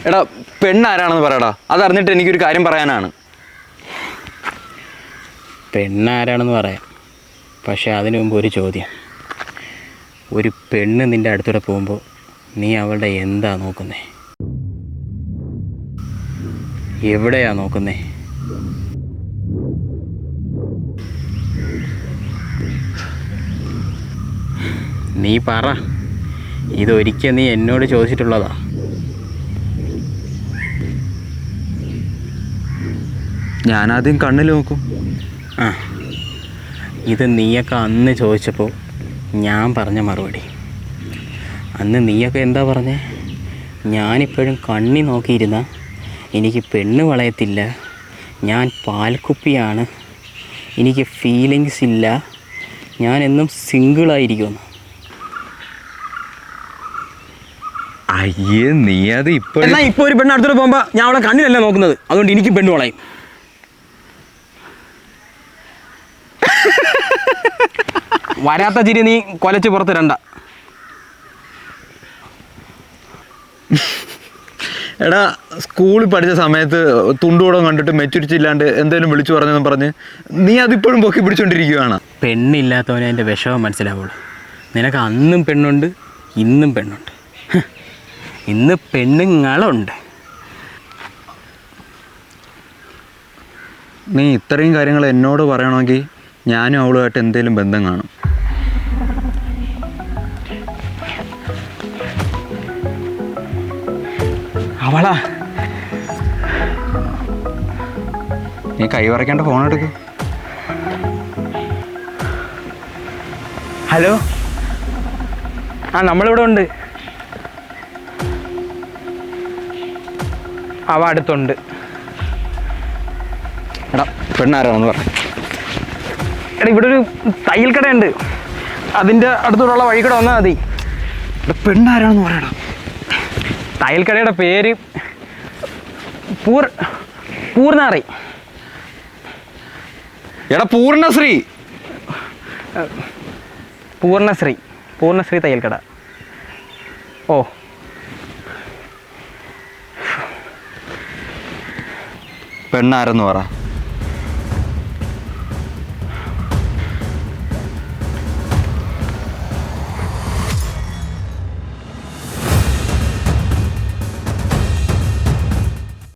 എടാ പെണ്ണാരാണെന്ന് പറയടാ, അതറിഞ്ഞിട്ട് എനിക്കൊരു കാര്യം പറയാനാണ്. പെണ്ണാരാണെന്ന് പറയാം, പക്ഷെ അതിനു മുമ്പ് ഒരു ചോദ്യം. ഒരു പെണ്ണ് നിൻ്റെ അടുത്തൂടെ പോകുമ്പോൾ നീ അവളുടെ എന്താ നോക്കുന്നേ? എവിടെയാ നോക്കുന്നേ? നീ പറ. ഇതൊരിക്കൽ നീ എന്നോട് ചോദിച്ചിട്ടുള്ളതാ. ഞാനാദ്യം കണ്ണിൽ നോക്കും. ആ, ഇത് നീയൊക്കെ അന്ന് ചോദിച്ചപ്പോൾ ഞാൻ പറഞ്ഞ മറുപടി. അന്ന് നീയൊക്കെ എന്താ പറഞ്ഞേ? ഞാനിപ്പോഴും കണ്ണി നോക്കിയിരുന്ന എനിക്ക് പെണ്ണ് വളയത്തില്ല, ഞാൻ പാൽക്കുപ്പിയാണ്, എനിക്ക് ഫീലിങ്സ് ഇല്ല, ഞാൻ എന്നും സിംഗിളായിരിക്കുമെന്ന്. അയ്യേ, നീ അത് എന്നാൽ ഇപ്പോൾ ഒരു പെണ്ണ് അടുത്തോടെ പോകുമ്പോൾ ഞാൻ അവളെ കണ്ണിലല്ല നോക്കുന്നത്, അതുകൊണ്ട് എനിക്ക് പെണ്ണ് വളയും. വരാത്ത ചിരി നീ കൊലച്ച് പുറത്തിരണ്ട. എടാ, സ്കൂളിൽ പഠിച്ച സമയത്ത് തുണ്ടുകൂടം കണ്ടിട്ട് മെച്ചൂരിറ്റി ഇല്ലാണ്ട് എന്തെങ്കിലും വിളിച്ചു പറഞ്ഞെന്ന് പറഞ്ഞ് നീ അതിപ്പോഴും പൊക്കി പിടിച്ചോണ്ടിരിക്കുകയാണ്. പെണ്ണില്ലാത്തവനെ എൻ്റെ വിഷമം മനസ്സിലാവുള്ളൂ. നിനക്ക് അന്നും പെണ്ണുണ്ട്, ഇന്നും പെണ്ണുണ്ട്, ഇന്ന് പെണ്ണുങ്ങളുണ്ട്. നീ ഇത്രയും കാര്യങ്ങൾ എന്നോട് പറയണമെങ്കിൽ ഞാനും അവളുമായിട്ട് എന്തെങ്കിലും ബന്ധം കാണും. അവളാ? നീ കൈ വരയ്ക്കേണ്ട ഫോൺ എടുക്ക്. ഹലോ, ആ നമ്മളിവിടെ ഉണ്ട്. അവ അടുത്തുണ്ട്. എടാ, പെണ്ണാരാണെന്ന് പറ. എടാ, ഇവിടെ ഒരു തയ്യൽ കടയുണ്ട്, അതിൻ്റെ അടുത്തോടുള്ള വഴി കൂടെ വന്നാൽ മതി. എടാ, പെണ്ണാരാണെന്ന് പറയടാ. തയ്യൽ കടയുടെ പേര് പൂർണ്ണാറി. എടാ, പൂർണ്ണശ്രീ. പൂർണ്ണശ്രീ തയ്യൽ കട. ഓ, പെണ്ണാരെന്ന് പറ.